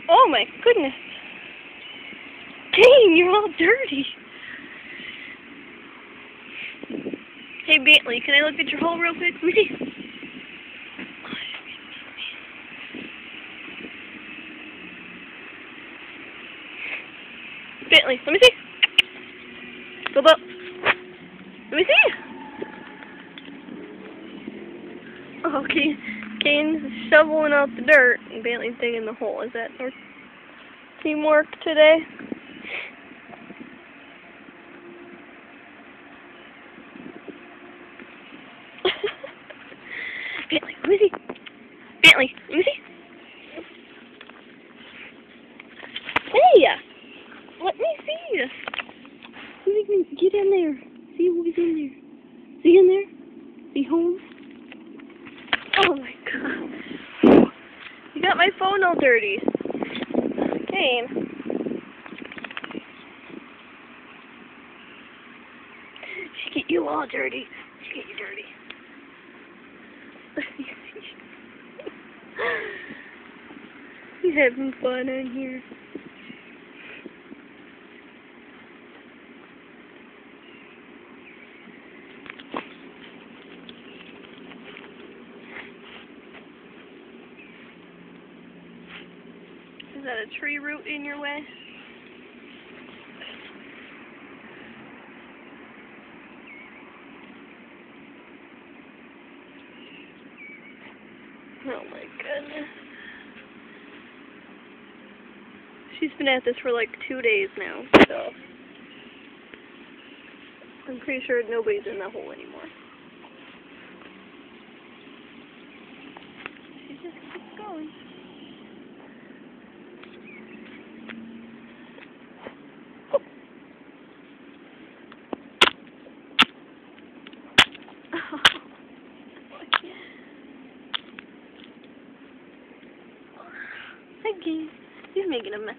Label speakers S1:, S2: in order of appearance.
S1: Oh my goodness. Dang, you're all dirty. Hey Bentley, can I look at your hole real quick? Let me see. Bentley, let me see. Go up. Let me see. Oh, Kane's shoveling out the dirt and Bentley's digging the hole. Is that our teamwork today? Bentley, let me see. Bentley, let me see. Hey! Let me see. We can get in there. See who's in there. See in there? See home? Oh my god. You got my phone all dirty. Kane. She get you all dirty. She get you dirty. He's having fun in here. Is that a tree root in your way? Oh my goodness. She's been at this for like 2 days now, so I'm pretty sure nobody's in that hole anymore. She just keeps going. Hi, Keith. He's making a mess.